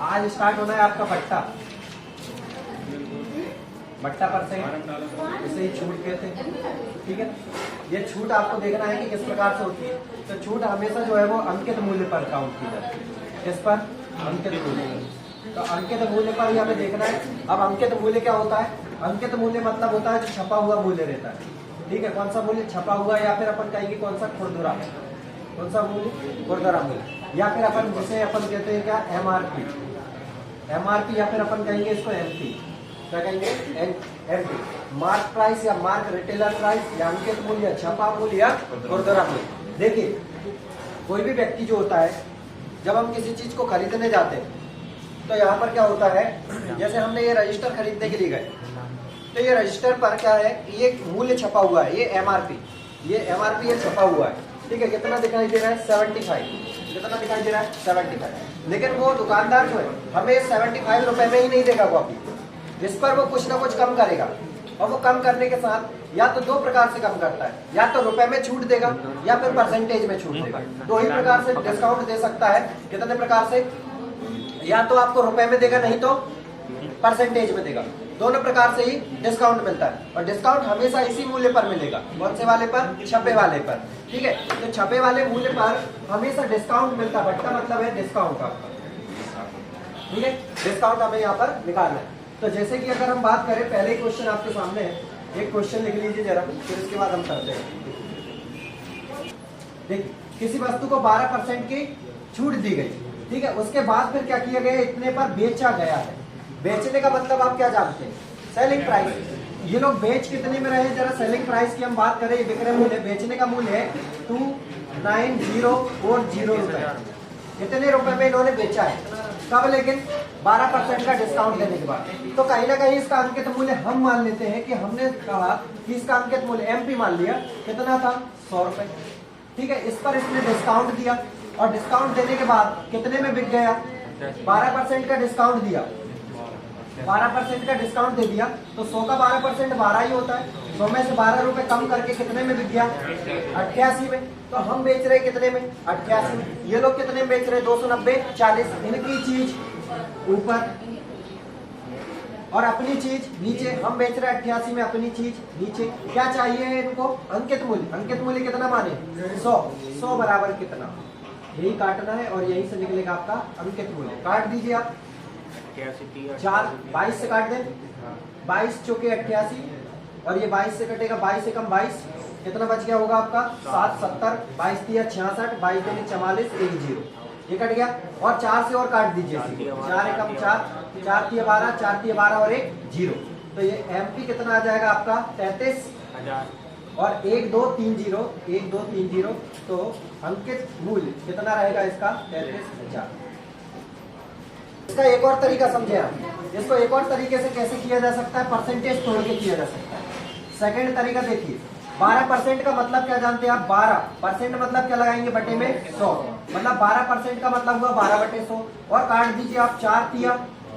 आज स्टार्ट होना है आपका बट्टा बट्टा परसेंट, इसे ही छूट कहते हैं। ठीक है, ये छूट आपको देखना है कि किस प्रकार से होती है। तो छूट हमेशा जो है वो अंकित मूल्य पर काउंट की जाती है। किस पर? अंकित मूल्य। तो अंकित मूल्य पर हमें देखना है। अब अंकित मूल्य क्या होता है? अंकित मूल्य मतलब होता है जो छपा हुआ मूल्य रहता है। ठीक है, कौन सा मूल्य छपा हुआ, या फिर अपन कहेंगे कौन सा खुरदुरा, कौन सा मूल्य? खुरदुरा मूल्य, या फिर अपन जिसे अपन कहते हैं क्या, एमआरपी। एमआरपी या फिर अपन कहेंगे इसको एमपी। क्या कहेंगे? एमपी, मार्क प्राइस या मार्क रिटेलर प्राइस, या अंकित मूल्य, छपा मूल्य या खुरदुरा मूल्य। देखिए, कोई भी व्यक्ति जो होता है, जब हम किसी चीज को खरीदने जाते हैं तो यहाँ पर क्या होता है, जैसे हमने ये रजिस्टर खरीदने के लिए गए, तो ये रजिस्टर पर क्या है, ये मूल्य छपा हुआ है, ये एमआरपी, ये छपा हुआ है। ठीक है, कितना दिखाई दे रहा है? 75। कितना दिखाई दे रहा है? 75। लेकिन वो दुकानदार जो है हमें 75 रुपए में ही नहीं देगा कॉपी, जिस पर वो कुछ ना कुछ कम करेगा। और वो कम करने के साथ या तो दो प्रकार से कम करता है, या तो रुपए में छूट देगा या फिर परसेंटेज में छूट देगा। दो ही प्रकार से डिस्काउंट दे सकता है। कितने प्रकार से? या तो आपको रुपए में देगा, नहीं तो परसेंटेज में देगा। दोनों प्रकार से ही डिस्काउंट मिलता है, और डिस्काउंट हमेशा इसी मूल्य पर मिलेगा। कौन से वाले पर? छपे वाले पर। ठीक है, तो छपे वाले मूल्य पर हमेशा डिस्काउंट मिलता है। बट्टा मतलब है डिस्काउंट आपका। ठीक है, डिस्काउंट हमें यहाँ पर निकालना है। तो जैसे कि अगर हम बात करें, पहले क्वेश्चन आपके सामने है, एक क्वेश्चन लिख लीजिए जरा, फिर इसके बाद हम करते हैं। देखिए, किसी वस्तु को 12% की छूट दी गई। ठीक है, उसके बाद फिर क्या किया गया? इतने पर बेचा गया है। बेचने का मतलब आप क्या जानते हैं? Selling price. ये लोग बेच कितने में रहे? जरा सेलिंग प्राइस की हम बात करें, विक्रय मूल्य, बेचने का मूल्य है 29,040 रुपए। कितने रुपए में इन्होंने बेचा है? कब? लेकिन 12% का डिस्काउंट देने के बाद। तो कहीं ना कहीं इसका अंकित मूल्य हम मान लेते हैं कि हमने कहा कि इसका अंकित मूल्य एमपी मान लिया। कितना था? 100 रुपए। ठीक है, इस पर इसने डिस्काउंट दिया, और डिस्काउंट देने के बाद कितने में बिक गया? 12% का डिस्काउंट दिया, 12% का डिस्काउंट दे दिया, तो 100 का 12% 12 ही होता है। 100 में से 12 रुपए कम करके कितने में बिक गया? 88 में। तो हम बेच रहे कितने में? 88 में। ये लोग कितने में बेच रहे? 290, 40। इनकी चीज ऊपर और अपनी चीज नीचे। हम बेच रहे 88 में, अपनी चीज नीचे। क्या चाहिए इनको? अंकित मूल्य। अंकित मूल्य कितना माने? 100। 100 बराबर कितना? यही काटना है, और यही से निकलेगा आपका अंकित मूल्य। काट दीजिए आप। 4 22 से काट दें, 22 चौके 88, और ये 22 से कटेगा, 22 से कम 22। कितना बच गया होगा आपका? 7 70, 22 दिया 66, 22 दूनी 44, 1 0। ये कट गया, और 4 से और काट दीजिए। 4 एकम 4, 4 तिया 12, 4 तिया 12 और 1 0। तो ये एमपी कितना आ जाएगा आपका? 33,000, और 1 2 3 0, 1 2 3 0। तो अंकित मूल्य कितना रहेगा इसका? 33,000। इसका एक और तरीका समझे आप। इसको एक और तरीके से कैसे किया जा सकता है? परसेंटेज तोड़ के किया जा सकता है। सेकंड तरीका देखिए, 12% का मतलब क्या जानते हैं आप? 12% मतलब क्या लगाएंगे? बटे में 100। मतलब 12% का मतलब हुआ 12/100, और काट दीजिए आप। 4 तिया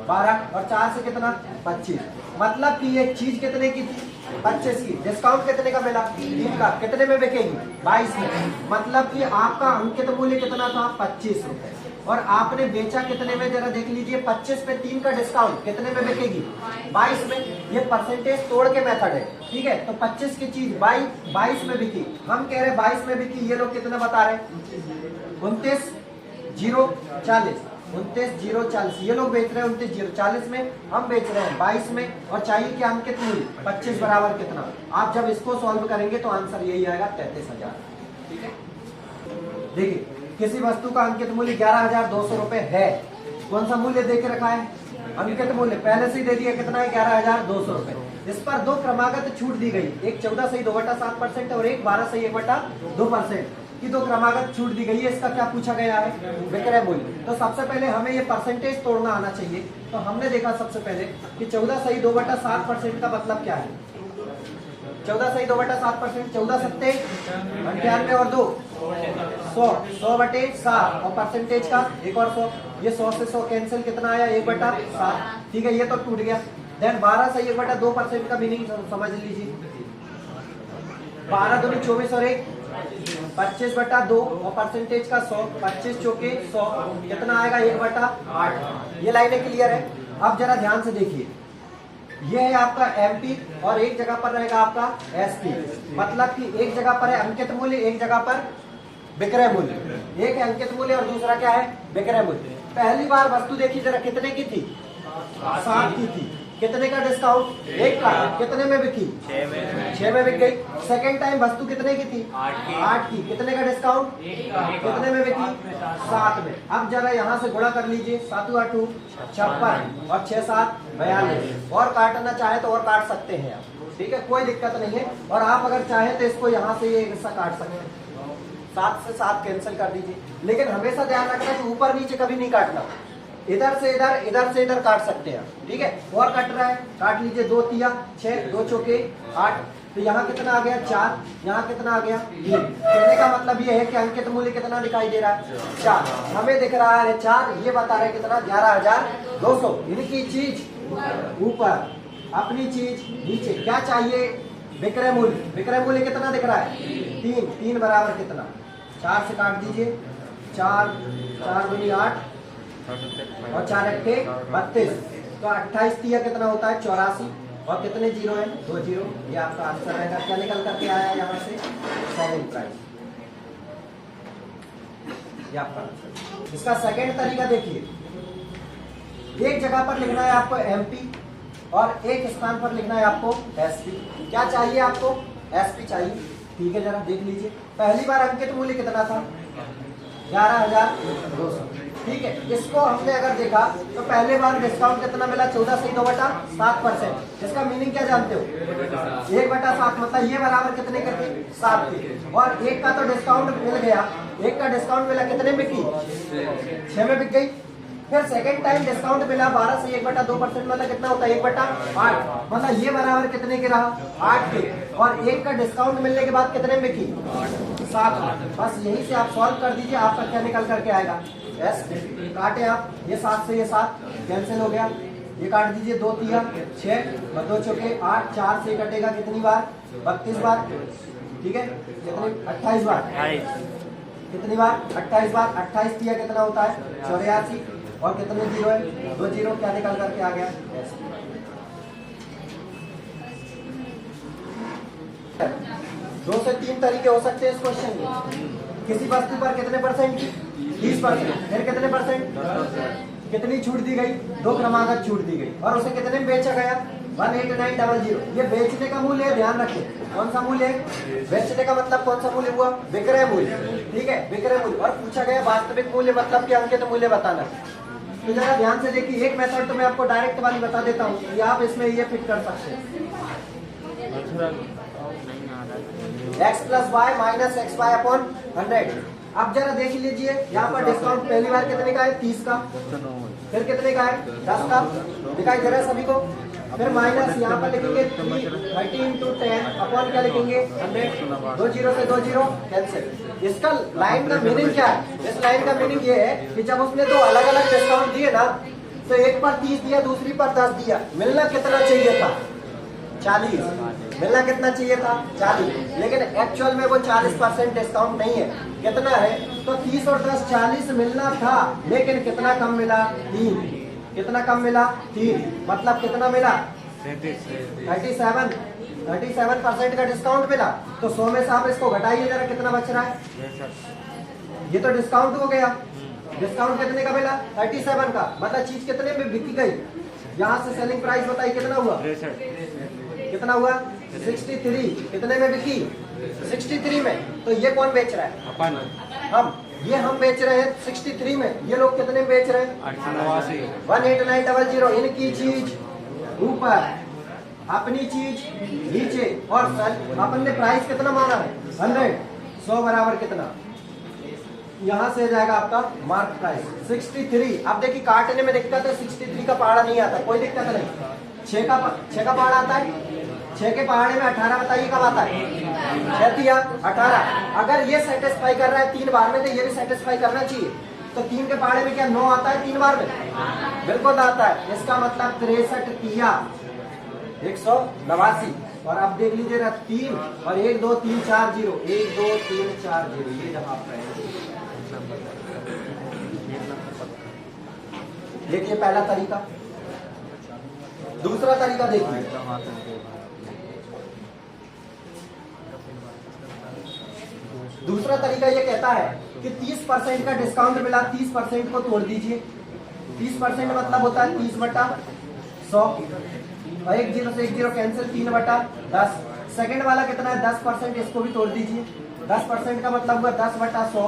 12, और 4 से कितना? 25। मतलब कि ये चीज कितने की थी? 25 की। डिस्काउंट कितने का मिला? 3 का। कितने में बिकेगी? 22 में। मतलब कि आपका अंकित मूल्य कितना था? 25 रुपए। और आपने बेचा कितने में? जरा देख लीजिए, 25 पे 3 का डिस्काउंट, कितने में बिकेगी? 22 में। ये परसेंटेज तोड़ के मेथड है। ठीक है, तो 25 की चीज 22 में बिकी, हम कह रहे हैं 22 में बिकी। ये लोग कितना बता रहे हैं? 29,040, 29,040। ये लोग बेच रहे हैं 29,040 में, हम बेच रहे हैं 22 में। और चाहिए कि अंकित मूल्य 25 बराबर कितना? आप जब इसको सॉल्व करेंगे तो आंसर यही आएगा, 33,000। ठीक है, देखिए, किसी वस्तु का अंकित मूल्य 11,200 रुपए है। कौन सा मूल्य दे के रखा है? अंकित मूल्य पहले से ही दे दिया। कितना है? 11,200 रुपए। इस पर दो क्रमागत छूट दी गई, एक 14 सही 2/7% और एक 12 सही 1/2% की दो क्रमागत छूट दी गई है। इसका क्या पूछा गया है? विक्रय मूल्य। तो सबसे पहले हमें ये परसेंटेज तोड़ना आना चाहिए। तो हमने देखा सबसे पहले कि 14 सही 2/7% का मतलब क्या है? 14 सही 2/7%, 14 सत्ते 98 और 2 100, 100/7, और परसेंटेज का एक और 100। ये 100 से 100 कैंसिल, कितना आया? 1/7। ठीक है, ये तो टूट गया। देन 12 सही 1/2% का मीनिंग समझ लीजिए। 12 दूनी 24 और 1 25/2 और परसेंटेज का 100, 25 चौके 100, कितना आएगा 1/8। ये लाइनें क्लियर है। अब जरा ध्यान से देखिए, ये है आपका एमपी और एक जगह पर रहेगा आपका एसपी। मतलब कि एक जगह पर है अंकित मूल्य, एक जगह पर विक्रय मूल्य। एक है अंकित मूल्य और दूसरा क्या है विक्रय मूल्य। पहली बार वस्तु देखी जरा कितने की थी, 7 की थी। कितने का डिस्काउंट, 1 का। कितने में बिकी, 6 में बिक गई। सेकेंड टाइम वस्तु कितने की थी, 8 की। कितने का डिस्काउंट, कितने में बिकी, 7 में। अब जरा यहाँ से गुणा कर लीजिए, 7 × 2 56 और 6 × 7 42। और काटना चाहे तो और काट सकते हैं आप, ठीक है, कोई दिक्कत नहीं है। और आप अगर चाहे तो इसको यहाँ से ये हिस्सा काट सकते हैं, 7 से 7 कैंसिल कर दीजिए। लेकिन हमेशा ध्यान रखना कि ऊपर नीचे कभी नहीं काटना, इधर से इधर, इधर से इधर काट सकते हैं, ठीक है। और कट रहा है, काट लीजिए। 2 तिया 6, 2 चौके 8। तो यहाँ कितना आ गया 4, यहाँ कितना आ गया 3। कहने का मतलब ये है कि अंकित मूल्य कितना दिखाई दे रहा है 4। हमें दिख रहा है 4, ये बता रहे कितना 11,200। इनकी चीज ऊपर, अपनी चीज नीचे। क्या चाहिए, विक्रय मूल्य। विक्रय मूल्य कितना दिख रहा है 3। 3 बराबर कितना, 4 से काट दीजिए। 4 दूनी 8 और 4 × 8 32। तो 28 तिया कितना होता है 84। और कितने जीरो है 2 जीरो। ये आपका आंसर रहेगा। क्या निकल करके आया यहाँ से, सेलिंग प्राइस। ये आपका आंसर। इसका सेकंड तरीका देखिए, एक जगह पर लिखना है आपको एमपी और एक स्थान पर लिखना है आपको एसपी। क्या चाहिए आपको, एसपी चाहिए, ठीक है। जरा देख लीजिए, पहली बार अंकित मूल्य कितना था 11,200, ठीक है। इसको हमने अगर देखा तो पहले बार डिस्काउंट कितना मिला 14 से 2/7%। इसका मीनिंग क्या जानते हो, 1/7 मतलब ये बराबर कितने के थे 7 के। और 1 का तो डिस्काउंट मिल गया, 1 का डिस्काउंट मिला, कितने में बिकी 6 में बिक गई। फिर सेकंड टाइम डिस्काउंट मिला 12 से 1/2% मतलब कितना होता है 1/8। मतलब ये बराबर कितने के रहा 8 के। और 1 का डिस्काउंट मिलने के बाद कितने में बिकी 7 में। बस यही से आप सॉल्व कर दीजिए, आपका क्या निकल करके आएगा एस। काटे आप, ये 7 से ये 7 कैंसिल हो गया। ये काट दीजिए, 2 तिया 6 और 2 चौके 8। 4 से कटेगा कितनी बार 32 बार, ठीक है। कितनी 28 बार, कितनी बार 28 बार। 28 तिया कितना होता है 84। और कितने जीरो है 2 जीरो। क्या निकल करके आ गया एस। 2 से 3 तरीके हो सकते हैं इस क्वेश्चन में। किसी वस्तु पर कितने परसेंट की 30%। फिर कितने परसेंट, कितनी छूट दी गई 2 क्रमागत छूट दी गई। और उसे कितने में बेचा गया 18900। ये बेचने का मूल्य है, ध्यान रखें कौन सा मूल्य है, बेचने का मतलब कौन सा मूल्य हुआ विक्रय मूल्य, ठीक है, विक्रय मूल्य। और पूछा गया वास्तविक मूल्य मतलब कि अंकित मूल्य बताना। तो जरा ध्यान से देखिए, एक मेथड तो मैं आपको डायरेक्ट वाली बता देता हूँ कि आप इसमें ये फिट कर सकते हैं, x + y - xy/100। अब जरा देख लीजिए, यहाँ पर डिस्काउंट पहली बार कितने का है 30 का। फिर कितने का है 10 का, दिखाई दे रहा है सभी को। फिर माइनस यहाँ पर लिखेंगे 30 × 10 अपॉन क्या लिखेंगे 100। 2 जीरो से 2 जीरो कैंसिल। इसका लाइन का मीनिंग क्या है, इस लाइन का मीनिंग ये है कि जब उसने 2 अलग अलग डिस्काउंट दिए ना, तो एक पर 30 दिया, दूसरी पर 10 दिया। मिलना कितना चाहिए था 40। मिलना कितना चाहिए था 40। लेकिन एक्चुअल में वो 40% डिस्काउंट नहीं है। कितना है तो 30 और 10 40 मिलना था, लेकिन कितना कम मिला 3। कितना कम मिला 3। मतलब कितना मिला 37% का डिस्काउंट मिला। तो 100 में से आप इसको घटाइए जरा, कितना बच रहा है। ये तो डिस्काउंट हो गया। डिस्काउंट कितने का मिला 37 का। मतलब चीज कितने में बिकी गई, यहाँ से सेलिंग प्राइस बताइए कितना हुआ, कितना हुआ 63। कितने में बिकी 63 में। तो ये कौन बेच रहा है, हम। ये हम बेच रहे हैं 63 में। ये लोग कितने में बेच रहे हैं 18900। इनकी चीज ऊपर, अपनी चीज नीचे। और अपन ने प्राइस कितना माना है 100। 100 बराबर कितना, यहाँ से जाएगा आपका मार्क प्राइस 63। अब देखिए काटने में दिक्कत है, 63 का पहाड़ा नहीं आता, कोई दिक्कत नहीं। 6 का पहाड़ा आता है। 6 के पहाड़े में 18 बताइए कब आता है 6 या 18। अगर ये सेटिस्फाई कर रहा है 3 बार में, तो ये भी सेटिस्फाई करना चाहिए। तो 3 के पहाड़े में क्या 9 आता है 3 बार में, बिल्कुल आता है। इसका मतलब 63 तिया 189। और अब देख लीजिए ना 3 और 1 2 3 4 0, 1 2 3 4 0, ये जहां आपका है। देखिए पहला तरीका। दूसरा तरीका देखिए, दूसरा तरीका ये कहता है कि 30% का डिस्काउंट मिला, 30% को तोड़ दीजिए। 30% मतलब होता है 30/100 और 1 0 से 1 0 कैंसिल, 3/10। सेकंड वाला कितना है 10%, इसको भी तोड़ दीजिए। 10% का मतलब हुआ 10/100,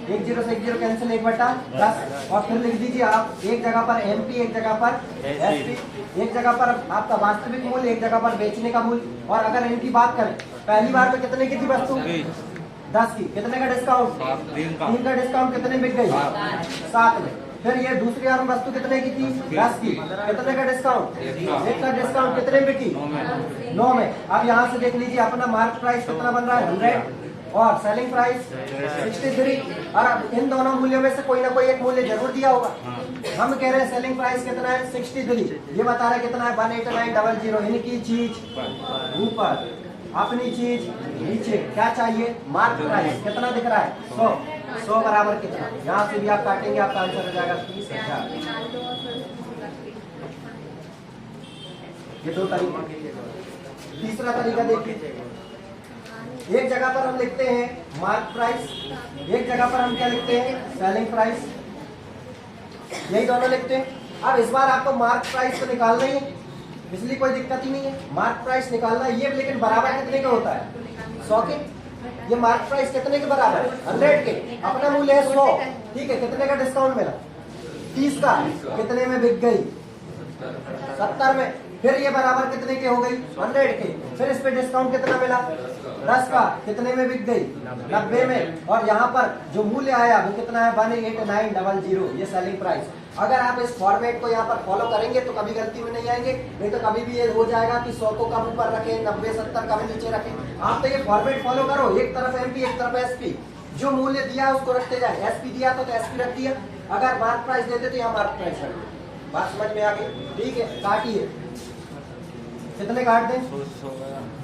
1 0 से 1 0 कैंसिल, 1/10। और फिर लिख दीजिए आप एक जगह पर MP, एक जगह पर SP, एक जगह पर आपका वास्तविक मूल्य, एक जगह पर बेचने का मूल्य। और अगर इनकी बात करें, पहली बार में कितने की थी वस्तु 10 की, कितने का डिस्काउंट 3 का डिस्काउंट, कितने बिक गई 7 में। फिर ये दूसरी बार में वस्तु कितने की थी 10 की, कितने का डिस्काउंट 1 का डिस्काउंट, कितने में बिकी 9 में। अब यहाँ से देख लीजिए अपना मार्क प्राइस कितना बन रहा है 100 और सेलिंग प्राइस 63। और अब इन दोनों मूल्यों में से कोई ना कोई एक मूल्य जरूर दिया होगा। हम कह रहे हैं सेलिंग प्राइस कितना है 63, ये बता रहा है कितना है 18900। इनकी चीज ऊपर, अपनी चीज नीचे, क्या चाहिए मार्क प्राइस कितना दिख रहा है 100 बराबर कितना। यहाँ से भी आप काटेंगे, आपका आंसर हो जाएगा 30,000। ये दो तरीका। तीसरा तरीका देखिए, एक जगह पर हम लिखते हैं मार्क प्राइस, एक जगह पर हम क्या लिखते हैं सेलिंग प्राइस, यही दोनों लिखते हैं। अब इस बार आपको मार्क प्राइस तो निकालना ही है, इसलिए कोई दिक्कत ही नहीं है, मार्क प्राइस निकालना है ये। लेकिन बराबर कितने का होता है 100 के। ये मार्क प्राइस कितने के बराबर है 100 के, अपना मूल्य है 100, ठीक है। कितने का डिस्काउंट मिला 30 का, कितने में बिक गई 70 में। फिर ये बराबर कितने के हो गई 100 के। फिर इस पे डिस्काउंट कितना मिला 10 का, कितने में बिक गई 90 में। और यहाँ पर जो मूल्य आया वो कितना है 18900, ये सेलिंग प्राइस। अगर आप इस फॉर्मेट को यहाँ पर फॉलो करेंगे तो कभी गलती में नहीं आएंगे, नहीं तो कभी भी ये हो जाएगा कि 100 को कम ऊपर रखें, 90 70 कम नीचे रखें। आप तो ये फॉर्मेट फॉलो करो, एक तरफ MP एक तरफ SP, जो मूल्य दिया है उसको रखते जाए। SP दिया तो SP रख दिया, अगर मार्क प्राइस देते तो यहाँ मार्क प्राइस रख। बात समझ में आ गई, ठीक है। काटिए, कितने काट दें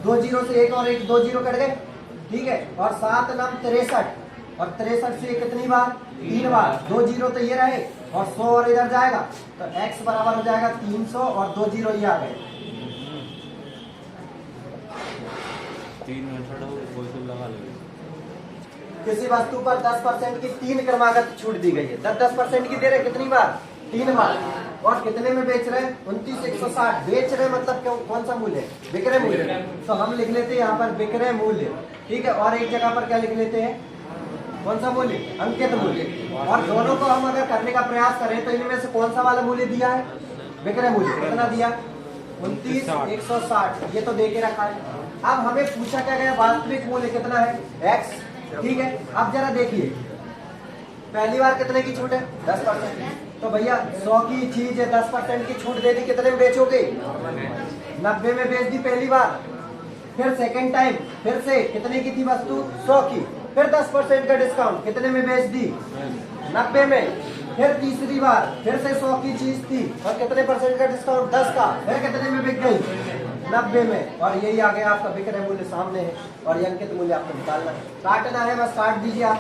2 0 से 1 और 1 2 0 कट गए, ठीक है। और 7 9 63, और 63 से कितनी बार 3 बार, 2 0 तो ये रहे और 100 और इधर जाएगा तो x बराबर हो जाएगा 300 और 2 0 ये आ गए। 3 लगा ले। किसी वस्तु पर 10% की 3 क्रमागत छूट दी गई है, 10% की दे रहे कितनी बार 3 बार। और कितने में बेच रहे हैं 29,160, बेच रहे मतलब क्यों, कौन सा मूल्य है विक्रय मूल्य। तो हम लिख लेते हैं यहाँ पर विक्रय मूल्य, ठीक है। और एक जगह पर क्या लिख लेते हैं कौन सा मूल्य अंकित मूल्य। और दोनों को हम अगर करने का प्रयास करें तो इनमें से कौन सा वाला मूल्य दिया है विक्रय मूल्य, कितना दिया 29,160, ये तो दे के रखा है। अब हमें पूछा क्या गया वास्तविक मूल्य कितना है x, ठीक है। अब जरा देखिए पहली बार कितने की छूट है 10%, तो भैया 100 की चीज है 10% की छूट दे दी, कितने में बेचोगे 90 में बेच दी पहली बार। फिर सेकंड टाइम फिर से कितने की थी वस्तु 100 की, फिर 10% का डिस्काउंट, कितने में बेच दी 90 में। फिर तीसरी बार फिर से 100 की चीज थी और कितने % का डिस्काउंट 10 का, फिर कितने में बिक गई 90 में। और यही आ गया आपका विक्रय मूल्य सामने है और ये अंकित मूल्य आपको निकालना है। काटना है बस, काट दीजिए आप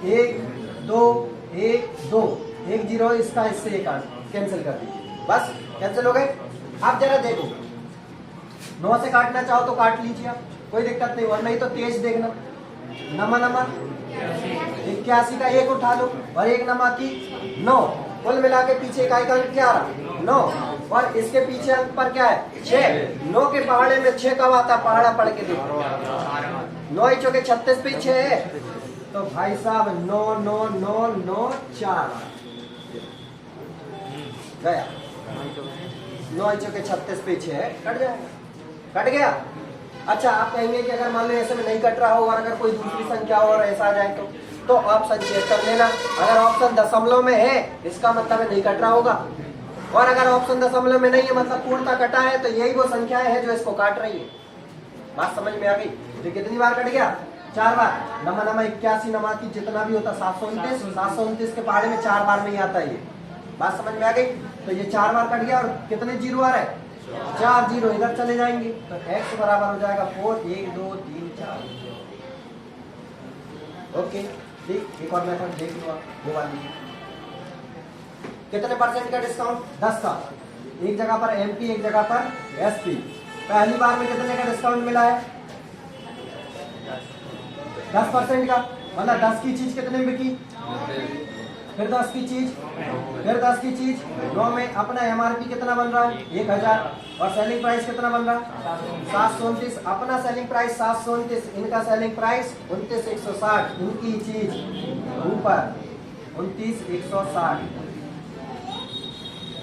1 2 1 2 1 0, इसका इससे एक कैंसिल कर दीजिए, बस कैंसिल हो गए। आप जरा देखो 9 से काटना चाहो तो काट लीजिए आप, कोई दिक्कत नहीं, और नहीं तो तेज देखना। नमा 81 का 1 उठा लो और 1 नमा की 9, कुल मिला के पीछे का अंक क्या रहा 9, और इसके पीछे अंक पर क्या है 6। 9 के पहाड़े में 6 कब आता, पहाड़ा पढ़ के देखो, 9 चौके 36 पे 6 है, तो भाई साहब 9 9 9 9 4 गया, 9 चौके 36 पे 6 है, कट जाएगा, कट गया। अच्छा आप कहेंगे कि अगर मान लो ऐसे में नहीं कट रहा हो और अगर कोई दूसरी संख्या और ऐसा आ जाए तो ऑप्शन चेक कर लेना। अगर ऑप्शन दशमलव में है इसका मतलब है नहीं कट रहा होगा, और अगर ऑप्शन दशमलव में नहीं है मतलब पूर्णतः कटा है, तो यही वो संख्याएं हैं जो इसको काट रही है। बात समझ में आ गई। तो कितनी बार कट गया 4 बार। नमा 81 नमा की जितना भी होता 729 के पहाड़े में 4 बार नहीं आता ये। बात समझ में आ गई। तो ये 4 बार कट गया और कितने जीरो आ रहे हैं 4 जीरो इधर चले जाएंगे तो x बराबर हो जाएगा 4, 1 2 3 4। ओके ठीक, एक और मेथड देख लो आप, वो वाली कितने परसेंट का डिस्काउंट? 10 का। एक जगह पर MP, एक जगह पर SP। पहली बार में कितने का डिस्काउंट मिला है? 10% का, मतलब 10 की चीज कितने में बिकी? फिर 10 की चीज, फिर 10 की चीज 9 में। अपना MRP कितना बन रहा है? 1000। और सेलिंग प्राइस कितना बन रहा है? 729। अपना सेलिंग प्राइस 729, इनका सेलिंग प्राइस 29,160। इनकी चीज ऊपर 29,160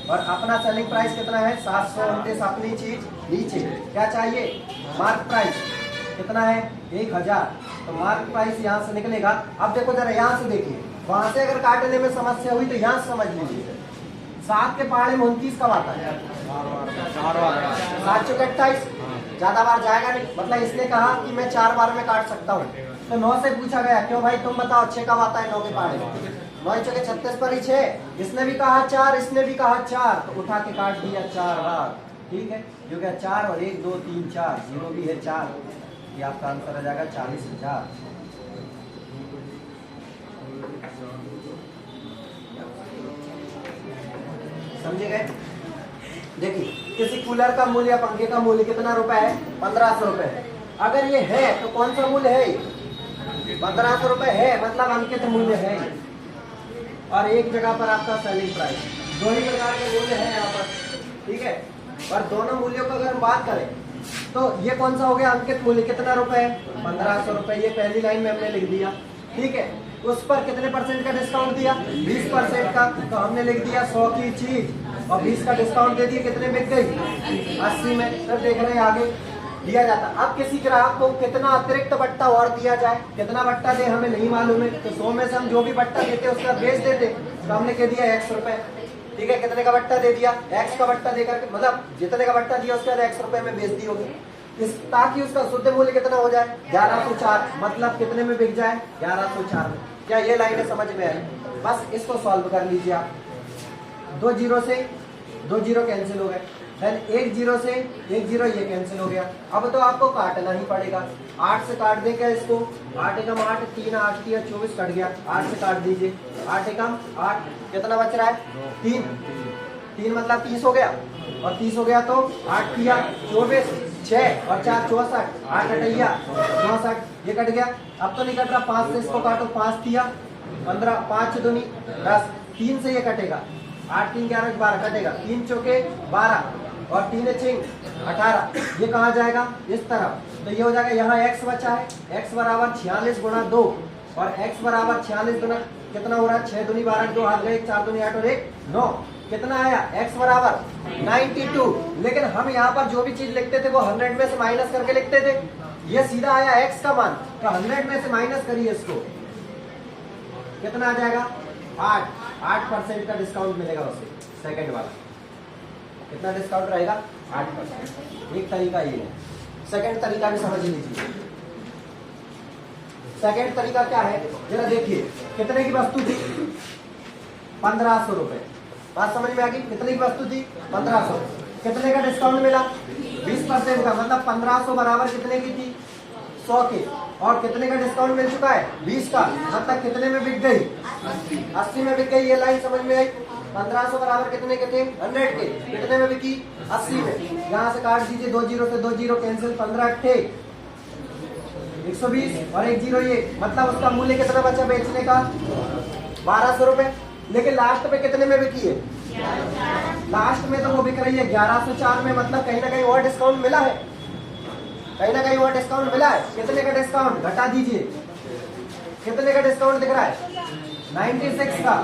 और अपना सेलिंग प्राइस कितना है? 729। अपनी चीज नीचे। क्या चाहिए? मार्क प्राइस कितना है? 1000। तो मार्क प्राइस यहाँ से निकलेगा। अब देखो जरा यहाँ से देखिए, वहां से अगर काटने में समस्या हुई तो यहाँ से समझ लीजिए। 7 के पहाड़े में 29 कब आता है? 7 चौके 28। ज्यादा बार जाएगा नहीं, मतलब इसने कहा कि मैं 4 बार में काट सकता हूँ। तो 9 से पूछा गया, क्यों भाई तुम बताओ 6 कब आता है 9 के पहाड़े में? 9 चौके 36 पर ही 6। इसने भी कहा 4, इसने भी कहा 4, तो उठा के काट दिया 4 बार। ठीक है, जो क्या 4 और 1 2 3 4, जीरो भी है 4। ये आपका आंसर आ जाएगा 40,000। समझे गए? देखिए, किसी कूलर का मूल्य या पंखे का मूल्य कितना रुपए है? 1500 रुपए है। अगर ये है तो कौन सा मूल्य है? 1500 रुपए है, मतलब अंकित मूल्य है। और एक जगह पर आपका सेलिंग प्राइस, दो ही प्रकार के मूल्य है यहाँ पर। ठीक है, और दोनों मूल्यों को अगर हम बात करें तो ये कौन सा हो गया? अंकित मूल्य कितना रुपए है? 1500 रुपए। ये पहली लाइन में हमने लिख दिया। ठीक है, उस पर कितने परसेंट का डिस्काउंट दिया? 20% का। तो हमने लिख दिया 100 की चीज और 20 का डिस्काउंट दे दिया। कितने बिक गई? 80 में। फिर देख रहे हैं आगे दिया जाता। अब किसी ग्राहक को कितना अतिरिक्त बट्टा और दिया जाए, कितना बट्टा दे हमें नहीं मालूम है, तो 100 में से हम जो भी बट्टा देते उसका बेच देते। तो हमने कह दिया X रुपए। ठीक है, कितने का बट्टा दे दिया? X का बट्टा देकर, मतलब जितने का बट्टा दिया उसके बाद X रुपए में बेच दी होगी, ताकि उसका शुद्ध मूल्य कितना हो जाए? 1104। मतलब कितने में बिक जाए? 1104 में। क्या ये लाइनें समझ में आई? बस इसको सॉल्व कर लीजिए आप। 2 जीरो से 2 जीरो कैंसिल हो गए, देन 1 जीरो से 1 जीरो ये कैंसिल हो गया। अब तो आपको काटना ही पड़ेगा। 8 से काट दें क्या इसको? 8 एकम 8, 3 8 3 24 कट गया। 8 से काट दीजिए। 8 एकम 8, कितना बच रहा है? 3 मतलब 30 हो गया। और 30 हो गया तो 8 किया 24, 6 और 4 64, 8 अटैया 64, ये कट गया। अब तो नहीं कट रहा, 5 से इसको काटो, 5 किया 15, 5 दूनी 10, 3 से ये कटेगा, 8 3 11 12 कटेगा, 3 चौके 12 और 3 6 18। ये कहाँ जाएगा? इस तरफ। तो ये हो जाएगा, यहाँ x बचा है, x बराबर 46 गुणा 2 और x बराबर 46 गुना कितना हो रहा है? 6 दूनी 12, 2 हाथ गए, 4 दूनी 8 और 1 9। कितना आया? x बराबर 92। लेकिन हम यहाँ पर जो भी चीज लिखते थे वो 100 में से माइनस करके लिखते थे। ये सीधा आया x का मान, तो 100 में से माइनस करिए इसको, कितना आ जाएगा? 8% का डिस्काउंट मिलेगा उसे। सेकंड वाला कितना डिस्काउंट रहेगा? 8%। एक तरीका ये है। सेकंड तरीका भी समझ लीजिए। सेकंड तरीका क्या है जरा देखिए। कितने की वस्तु थी? 1500 रुपए। बात समझ में आ गई? कितने की वस्तु थी? 1500। कितने का डिस्काउंट मिला? 20% का, मतलब 1500 बराबर कितने की थी? 100 के। और कितने का डिस्काउंट मिल चुका है? 20 का, मतलब कितने में बिक गई? 80 में बिक गई। ये लाइन समझ में आई? 1500 बराबर कितने के थे? 100 के। कितने में बिकी? 80 में। यहाँ से काट दीजिए, 2 जीरो से 2 जीरो कैंसिल, 15 अट्ठे 120 और 1 जीरो ये, मतलब उसका मूल्य कितना बचा बेचने का? 1200 रुपए। लेकिन लास्ट में कितने में बिकी है? लास्ट में तो वो बिक रही है 1104 में, मतलब कहीं ना कहीं और डिस्काउंट मिला है, कहीं ना कहीं और डिस्काउंट मिला है। कितने का डिस्काउंट? घटा दीजिए, कितने का डिस्काउंट दिख रहा है? 96 का।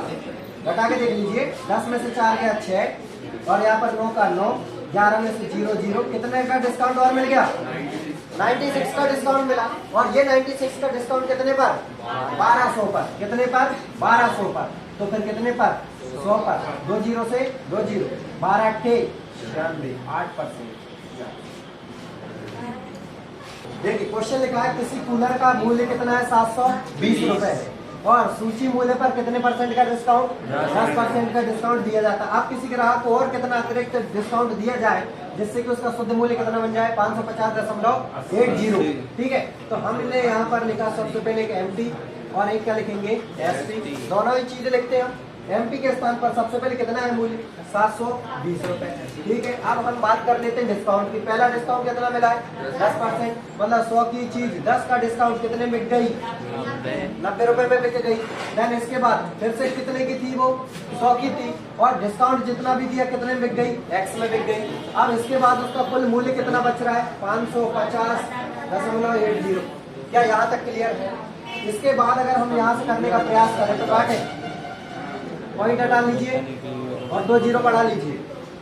घटा के देख लीजिए, 10 में से 4 गया 6 और यहाँ पर 9 का 9, 11 में से 0 0, कितने का डिस्काउंट और मिल गया? 96 का डिस्काउंट मिला। और ये 96 का डिस्काउंट कितने पर? 1200 पर। कितने पर? 1200 पर। तो फिर कितने पर? 100 पर। 2 जीरो से 2 जीरो, 12 अट्ठे 96, 8%। देखिए क्वेश्चन लिखा है किसी कूलर का मूल्य कितना है? 720 रुपए है और सूची मूल्य पर कितने परसेंट का डिस्काउंट? 10% का डिस्काउंट दिया जाता है। अब किसी ग्राहक को और कितना अतिरिक्त डिस्काउंट दिया जाए जिससे कि उसका शुद्ध मूल्य कितना बन जाए? 550.80। ठीक है, तो हमने यहाँ पर लिखा सबसे पहले एक एमपी और एक क्या लिखेंगे? एसपी। दोनों ही चीजें लिखते हैं। एमपी के स्थान पर सबसे पहले कितना है मूल्य? 720 रुपए। ठीक है, अब हम बात कर लेते हैं डिस्काउंट की। पहला डिस्काउंट कितना मिला है? 10%, मतलब 100 की चीज 10 का डिस्काउंट कितने में बिक गई? 90 रुपए में बिक गई। देन इसके बाद फिर से कितने की थी वो? 100 की थी, और डिस्काउंट जितना भी दिया कितने में बिक गई? X में बिक गई। अब इसके बाद उसका कुल मूल्य कितना बच रहा है? 550.80। क्या यहाँ तक क्लियर है? इसके बाद अगर हम यहाँ से करने का प्रयास करें तो काटे पॉइंट हटा लीजिए और 2 जीरो बढ़ा लीजिए,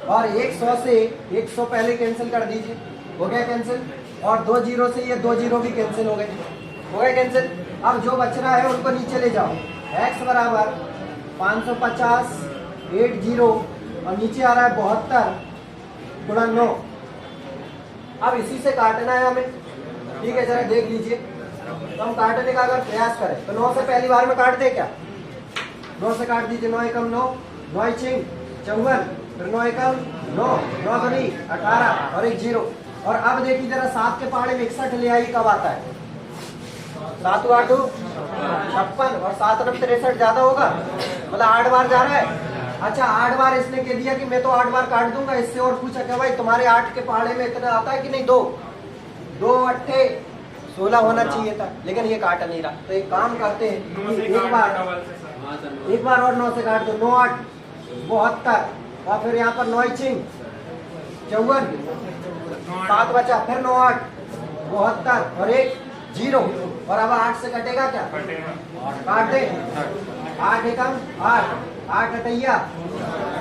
और 100 से 100 पहले कैंसिल कर दीजिए। हो गया कैंसिल, और 2 जीरो से ये 2 जीरो भी कैंसिल हो गए। हो गया कैंसिल। अब जो बच रहा है उनको नीचे ले जाओ। x बराबर 550.80 और नीचे आ रहा है 72 गुणा 9। अब इसी से काटना है हमें। ठीक है, जरा देख लीजिए। तो हम काटने का अगर प्रयास करें तो 9 से पहली बार में काट दे क्या? 9 से काट दीजिए। 9 एकम 9, 9 चिंग 54, फिर 9 एकम 9, 9 दूनी 18 और 1 जीरो। और अब देखिए जरा 7 के पहाड़े में 61 ले आई कब आता है? 7 8 56 और 7 9 63 ज्यादा होगा, मतलब 8 बार जा रहा है। अच्छा 8 बार इसने कह दिया कि मैं तो 8 बार काट दूंगा। इससे और पूछा क्या भाई तुम्हारे 8 के पहाड़े में इतना आता है कि नहीं? 2 2 8 16 होना चाहिए था, लेकिन ये काट नहीं रहा। तो एक काम करते हैं, एक बार और 9 से काट दो। 9 8 72 और फिर यहाँ पर 9 चिंग 54, 7 बचा, फिर 9 8 72 और 1 जीरो। और अब 8 से कटेगा क्या? काट दे। 8 एकम 8, 8 अटैया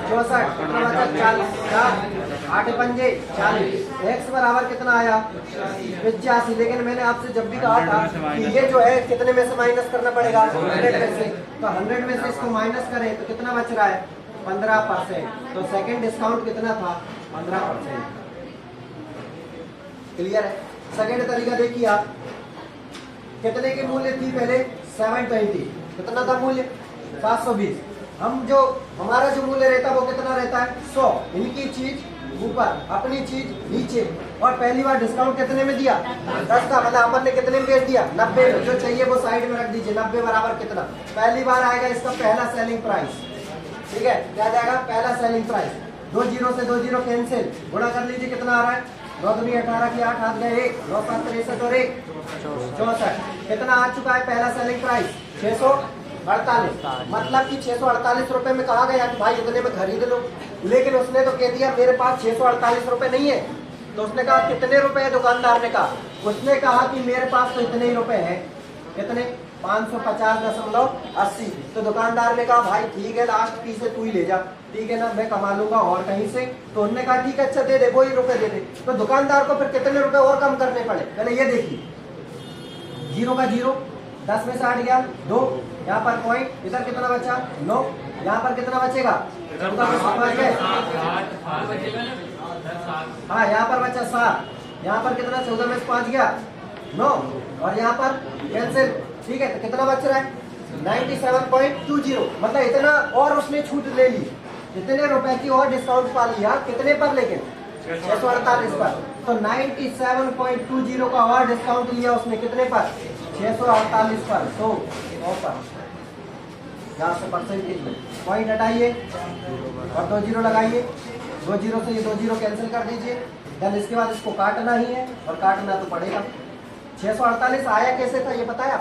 64, 8 पंजे 40। x बराबर कितना आया? 85। लेकिन मैंने आपसे जब भी कहा था कि ये जो है कितने में से माइनस करना पड़ेगा? 100 में से। तो 100 में से इसको माइनस करें तो कितना बच रहा है? 15%। तो सेकंड डिस्काउंट कितना था? 15%। क्लियर है? सेकंड तरीका देखिए आप। कितने की मूल्य थी पहले? 720। कितना था मूल्य? 720। हम जो हमारा जो मूल्य रहता है वो कितना रहता है? 100। इनकी चीज ऊपर, अपनी चीज नीचे। और पहली बार डिस्काउंट कितने में दिया? 10 का, मतलब अपन ने कितने में बेच दिया? 90 में। जो चाहिए वो साइड में रख दीजिए। 90 बराबर कितना? पहली बार आएगा इसका पहला सेलिंग प्राइस। ठीक है, क्या जाएगा? पहला सेलिंग प्राइस। 2 जीरो से 2 जीरो कैंसिल, गुणा कर लीजिए। कितना आ रहा है? 9 दूनी 18 की 8 हाथ गए 1, 9 7 63 और 1 64। कितना आ चुका है पहला सेलिंग प्राइस? 648। मतलब कि 648 रुपए में कहा गया कि भाई इतने में खरीद लो, लेकिन उसने तो कह दिया मेरे पास 648 रुपए नहीं है। तो उसने कहा कितने रुपए है? दुकानदार ने कहा, उसने कहा कि मेरे पास तो इतने ही रुपए हैं। कितने? 550.80। तो दुकानदार ने कहा भाई ठीक है, लास्ट पीस है तू ही ले जा। ठीक है ना, मैं कमा लूंगा और कहीं से। तो उन्होंने कहा ठीक है, अच्छा दे दे, वो ही रुपए दे दे। तो दुकानदार को फिर कितने रुपए और कम करने पड़े? पहले ये देखिए, 0 का 0, 10 में से 8 गया 2, यहाँ पर पॉइंट, इधर कितना बचा? 9, यहाँ पर कितना बचेगा? हाँ, यहाँ पर बचा 7, यहाँ पर कितना? 14 में से 5 गया 9, और यहाँ पर कैंसिल। ठीक है, तो कितना बच रहा है? 97.20। मतलब इतना और उसने छूट ले ली, इतने रुपए की और डिस्काउंट पा लिया। कितने पर? लेकिन 648 पर। तो 97.20 का और डिस्काउंट लिया उसने। कितने पर? 648 पर। तो 9 पर। यहाँ से परसेंटेज में पॉइंट हटाइए और 2 जीरो लगाइए। 2 जीरो से ये 2 जीरो कैंसिल कर दीजिए। देन इसके बाद इसको काटना ही है, और काटना तो पड़ेगा। 648 आया कैसे था ये बताया?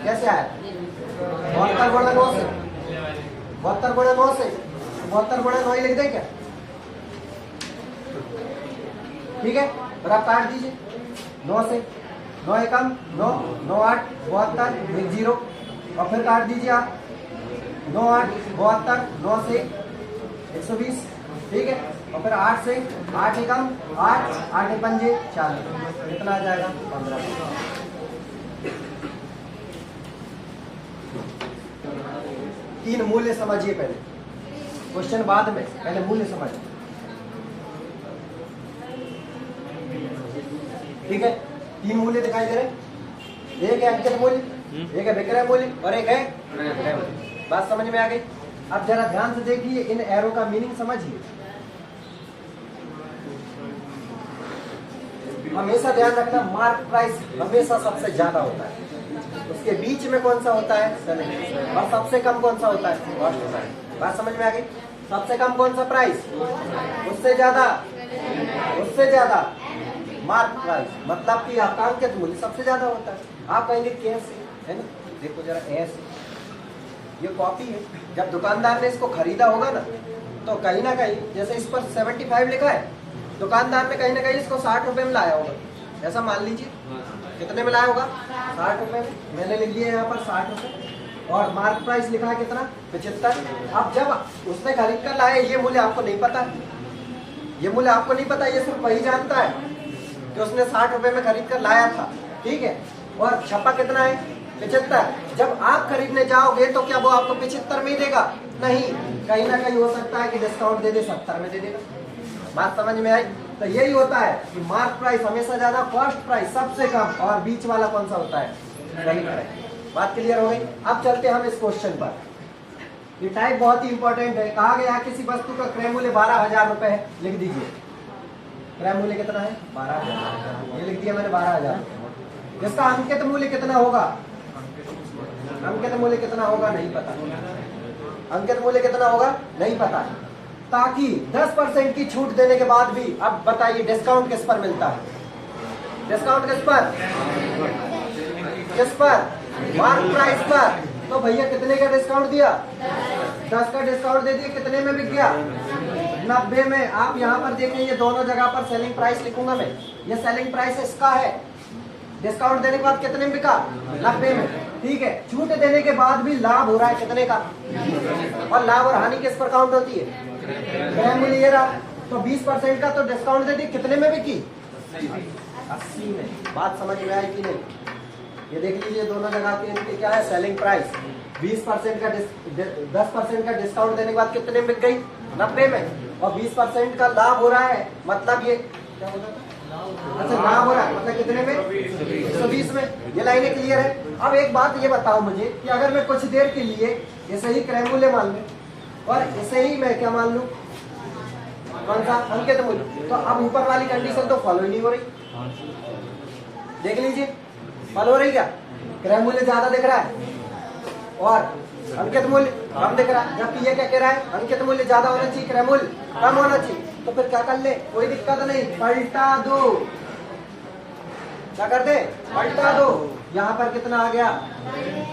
कैसे आया? 72 गुणा 9 से। 72 गुणा 9 से 72 गुणा 9 ही लिख दें क्या? ठीक है, और आप काट दीजिए 9 से। 9 एकम 9, 9 8 72 1 जीरो, और फिर काट दीजिए आप 9 8 72, 9 से 120। ठीक है, और फिर 8 से 8 एकम 8, 8 पंजे 40। कितना आ जाएगा? 15। तीन मूल्य समझिए पहले, क्वेश्चन बाद में, पहले मूल्य समझिए। ठीक है, 3 मूल्य दिखाई दे रहे हैं। एक है अंकित मूल्य, एक है विक्रय मूल्य और एक है क्रय मूल्य। बात समझ में आ गई? अब जरा ध्यान से देखिए, इन एरो का मीनिंग समझिए। हमेशा ध्यान रखना, मार्क प्राइस हमेशा सबसे ज्यादा होता है, उसके बीच में कौन सा होता है सेलिंग, और सबसे कम कौन सा होता है कॉस्ट होता है। बात समझ में आ गई? सबसे कम कौन सा प्राइस, उससे ज्यादा मार्क प्राइस, मतलब कि आपका अंकित मूल्य सबसे ज्यादा होता है। आप कहेंगे कैसे, है ना? देखो जरा ऐसे, ये कॉपी है, जब दुकानदार ने इसको खरीदा होगा ना, तो कहीं ना कहीं जैसे इस पर 75 लिखा है, दुकानदार ने कहीं ना कहीं इसको 60 रुपए में लाया होगा, ऐसा मान लीजिए। कितने में लाया होगा? 60 रुपए में। मैंने लिख दिया यहाँ पर 60 रुपए, और मार्क प्राइस लिखा है कितना? 75। अब जब उसने खरीद कर लाया, ये मूल्य आपको नहीं पता, ये मूल्य आपको नहीं पता, ये सिर्फ वही जानता है कि उसने 60 रुपए में खरीद कर लाया था, ठीक है। और छपा कितना है? 75। जब आप खरीदने जाओगे तो क्या वो आपको 75 में देगा? नहीं, कहीं ना कहीं हो सकता है कि डिस्काउंट दे दे, 70 में दे देगा। बात समझ में आई? तो यही होता है कि मार्क प्राइस हमेशा ज्यादा, कॉस्ट प्राइस सबसे कम, और बीच वाला कौन सा होता है? Selling price. बात क्लियर हो गई? अब चलते हम इस क्वेश्चन पर। ये टाइप बहुत ही इंपॉर्टेंट है। कहा गया किसी वस्तु का क्रय मूल्य 12,000 रुपए है, लिख दीजिए। क्रय मूल्य कितना है? 12,000। ये लिख दिया मैंने 12,000। इसका अंकित मूल्य कितना होगा? अंकित मूल्य कितना होगा नहीं पता। अंकित मूल्य कितना होगा नहीं पता, ताकि 10% की छूट देने के बाद भी, अब बताइए डिस्काउंट किस पर मिलता है? डिस्काउंट किस पर? किस पर? मार्क प्राइस पर। तो भैया कितने का डिस्काउंट दिया? 10 का डिस्काउंट दे दिया। कितने में बिक गया? 90 में। आप यहाँ पर देखें, ये दोनों जगह पर सेलिंग प्राइस लिखूंगा मैं, ये सेलिंग प्राइस इसका है। डिस्काउंट देने के बाद कितने में बिका? 90 में, ठीक है। छूट देने के बाद भी लाभ हो रहा है कितने का? और लाभ और हानि किस पर काउंट होती है? क्रय मूल्य ये रहा। तो 20% का तो डिस्काउंट दे दी, कितने में बिकी? 80 में। बात समझ में आई कि नहीं? ये देख लीजिए, दोनों जगह के इनके क्या है? Selling price. 20% का 10% का डिस्काउंट देने के बाद कितने में बिक गई? 90 में। और 20% का लाभ हो रहा है, मतलब ये क्या होता है? अच्छा, लाभ हो रहा है मतलब कितने में? 120 में। ये लाइनें क्लियर है? अब एक बात ये बताओ मुझे कि अगर मैं कुछ देर के लिए ऐसे ही क्रय मूल्य मान लूं, और इसे ही मैं क्या मान लूं? कौन सा? अंकित मूल्य। तो अब ऊपर वाली कंडीशन तो फॉलो ही नहीं हो रही। देख लीजिए, फॉलो हो रही क्या? क्रय मूल्य ज्यादा दिख रहा है और अंकित मूल्य कम दिख रहा है, जबकि ये क्या कह रहा है? अंकित मूल्य ज्यादा होना चाहिए, क्रय मूल्य कम होना चाहिए। तो फिर क्या कर ले? कोई दिक्कत नहीं, पलटा दो। क्या कर दे? पलटा दो। यहाँ पर कितना आ गया?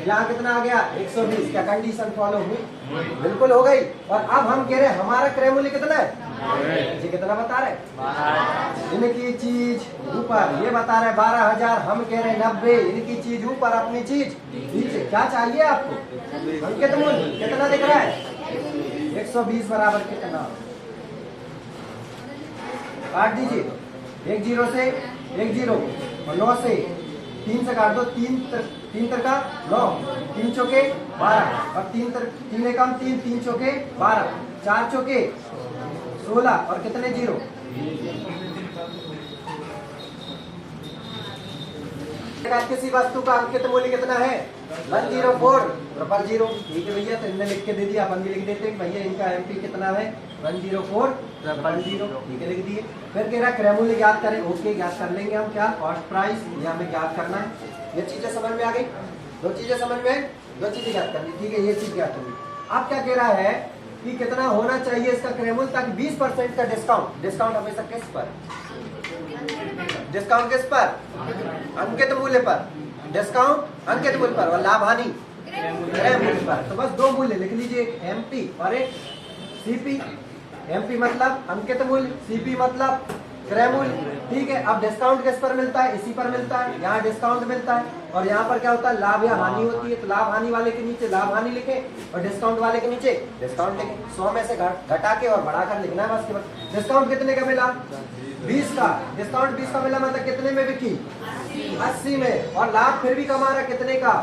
यहाँ कितना आ गया? 120। क्या कंडीशन फॉलो हुई? बिल्कुल हो गई। और अब हम कह रहे हैं हमारा क्रय मूल्य कितना है? ये कितना बता रहे? इनकी चीज ऊपर, ये बता रहे 12,000, हम कह रहे 90। इनकी चीज ऊपर, अपनी चीज नीचे। क्या चाहिए आपको? अंकित मूल्य कितना दिख रहा है? 120 बराबर कितना? काट दीजिए। 1 0 से 1 0, और 9 से 3 से काट दो। 3 का 9, 3 चौके 12, और 3 एकम 3, 3 चौके 12, 4 चौके 16, और कितने 0? किसी वस्तु का अंकित मूल्य कितना है? 104 ट्रिपल 0। ठीक है भैया, तो इनने लिख के दे दिया, अपन भी लिख देते हैं भैया इनका एमपी कितना है? 104 ट्रिपल 0। ठीक है, लिख दिए। फिर कह रहा क्रय मूल्य ज्ञात करें। ओके, ज्ञात कर लेंगे हम। क्या? कॉस्ट प्राइस, ये हमें ज्ञात करना है। ये चीजें समझ में आ गई? 2 चीजें समझ में आई? 2 चीजें ज्ञात करनी, ठीक है। ये चीज ज्ञात करनी। अब क्या कह रहा है कि कितना होना चाहिए इसका क्रय मूल्य, ताकि 20% का डिस्काउंट। डिस्काउंट हमेशा किस पर? डिस्काउंट किस पर? अंकित मूल्य पर। डिस्काउंट अंकित मूल्य पर, और लाभ हानि क्रय मूल्य पर। तो बस 2 मूल्य लिख लीजिए, एक एमपी और एक सीपी। एमपी मतलब अंकित मूल्य, सीपी मतलब क्रय मूल्य, ठीक है। अब डिस्काउंट किस पर मिलता है? इसी पर मिलता है। यहाँ डिस्काउंट मिलता है, और यहाँ पर क्या होता है? लाभ या हानि होती है। तो लाभ हानि वाले के नीचे लाभ हानि लिखे, और डिस्काउंट वाले के नीचे डिस्काउंट लिखे। 100 में से घटा के और बढ़ाकर लिखना है बस के बाद। डिस्काउंट कितने का मिला? 20 का। डिस्काउंट 20 का मिला, मतलब कितने में बिकी? 80 में। और लाभ फिर भी कमा रहा कितने का?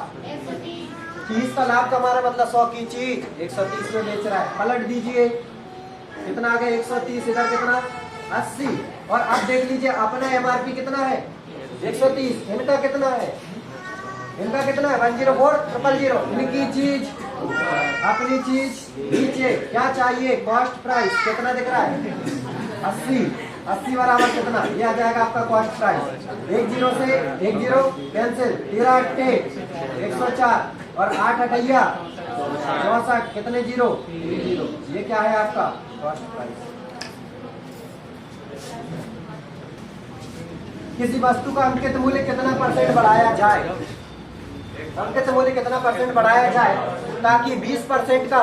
30 का लाभ कमा रहा, मतलब 100 की चीज 130 में बेच रहा है। पलट दीजिए, कितना आ गया? 130, इधर कितना? 80। और अब देख लीजिए अपना एमआरपी कितना है? 130। इनका कितना है? इनका कितना है 104,000। इनकी चीज अपनी चीज नीचे क्या चाहिए, कॉस्ट प्राइस कितना दिख रहा है 80 बराबर कितना, ये आ जाएगा आपका कॉस्ट प्राइस। 10 से 10 कैंसिल, 13 अट्ठे 104 और 8 अठैया 64, कितने जीरो 0। ये क्या है आपका कॉस्ट प्राइस। किसी वस्तु का अंकित मूल्य कितना परसेंट बढ़ाया जाए, अंकित मूल्य कितना परसेंट बढ़ाया जाए ताकि 20% का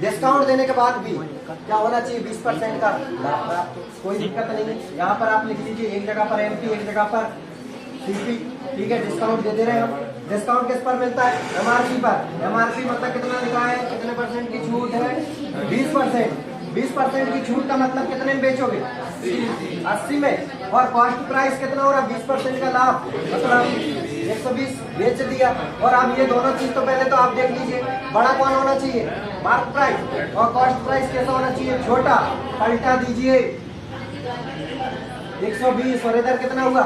डिस्काउंट देने के बाद भी क्या होना चाहिए 20% का लाभ प्राप्त हो। कोई दिक्कत नहीं है। यहाँ पर आप लिख लीजिए, एक जगह पर एमपी, एक जगह पर सीपी, ठीक है। डिस्काउंट दे रहे हैं हम। डिस्काउंट किस पर मिलता है, एमआरपी पर। एमआरपी मतलब कितना लिखा है, कितने परसेंट की छूट है 20%। 20% की छूट का मतलब कितने में बेचोगे 80 में। और कॉस्ट प्राइस कितना हो रहा है 20% का लाभ मतलब 120 बेच दिया। और अब ये दोनों चीज तो पहले तो आप देख लीजिए, बड़ा कौन होना चाहिए मार्क प्राइस, और कॉस्ट प्राइस कैसा होना चाहिए छोटा। पलटा दीजिए 120 और इधर कितना हुआ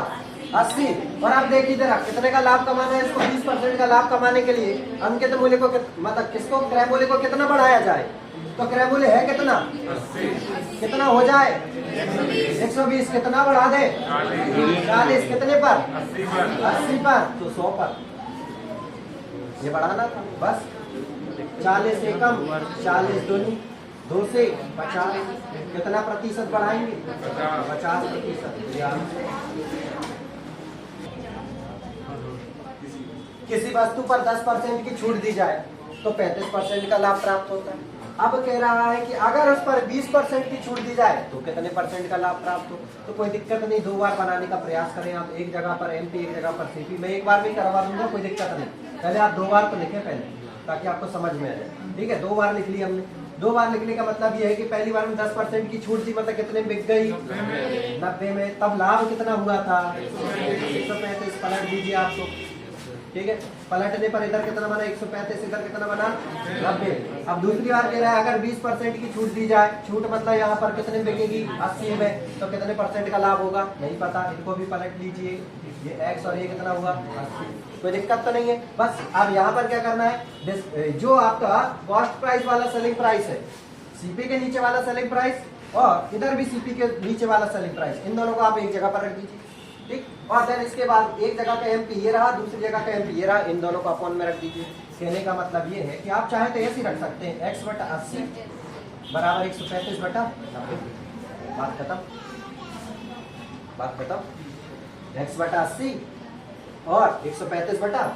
80। और आप देखिए जरा कितने का लाभ कमाना है इसको, 20% का लाभ कमाने के लिए अंकित मूल्य को मतलब किसको, क्रय मूल्य को कितना बढ़ाया जाए। तो क्रय मूल्य है कितना 80, कितना हो जाए 120, कितना बढ़ा दे 40, कितने पर 80 पर, तो 100 पर ये बढ़ाना था बस। 40 से कम 40 दूनी 2 से 50, कितना प्रतिशत बढ़ाएंगे 50%। किसी वस्तु पर 10% की छूट दी जाए तो 35% का लाभ प्राप्त होता है। अब कह रहा है कि अगर उस पर 20% की छूट दी जाए तो कितने परसेंट का लाभ प्राप्त हो। तो कोई दिक्कत नहीं, 2 बार बनाने का प्रयास करें आप, एक जगह पर एमपी, एक जगह पर सीपी। मैं एक बार भी करवा दूंगा, कोई दिक्कत नहीं। पहले आप 2 बार तो लिखें पहले, ताकि आपको समझ में आ जाए, ठीक है। 2 बार लिख लिया हमने। 2 बार लिखने का मतलब ये है कि पहली बार में 10% की छूट थी, मतलब कितने में बिक गई 90 में। तब लाभ कितना हुआ था 135। पलट दीजिए आपको, ठीक है। पलटने पर इधर कितना बना 135, इधर कितना बना 90। अब दूसरी बार कह रहा है अगर 20% की छूट दी जाए, छूट मतलब यहाँ पर कितने में बिकेगी 80 में, तो कितने परसेंट का लाभ होगा नहीं पता, इनको भी पलट लीजिए। ये x और ये कितना हुआ 80, कोई दिक्कत तो नहीं है। बस अब यहाँ पर क्या करना है, जो आपका कॉस्ट प्राइस वाला सेलिंग प्राइस है, सीपी के नीचे वाला सेलिंग प्राइस और इधर भी सीपी के नीचे वाला सेलिंग प्राइस, इन दोनों को आप एक जगह पर रख दीजिए, ठीक। और देन इसके बाद एक जगह का एमपी ये रहा, दूसरी जगह का एमपी ये रहा, इन दोनों को अपॉन में रख दीजिए। कहने का मतलब ये है कि आप चाहे तो ऐसे ही रख सकते हैं, x/80 बराबर 135/90। बात खत्म, बात खत्म। x/80 और 135/90।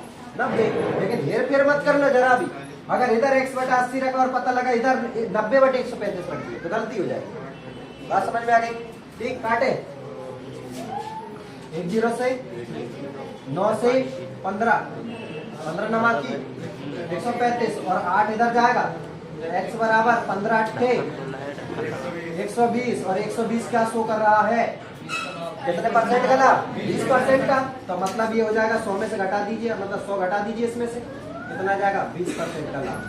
लेकिन हेर फेर मत करना जरा भी। अगर इधर x/80 रखा और पता लगा इधर 90/135 रख दिए तो गलती हो जाएगी। बात समझ में आ गई, ठीक। काटे 10 से 9 से 15 नमा की 135 और 8 इधर जाएगा। x बराबर 15 अट्ठे 120 और 120 क्या शो कर रहा है कितने परसेंट का लाभ 20% का। तो मतलब ये हो जाएगा 100 में से घटा दीजिए, मतलब 100 घटा दीजिए इसमें से, कितना जाएगा 20% का लाभ।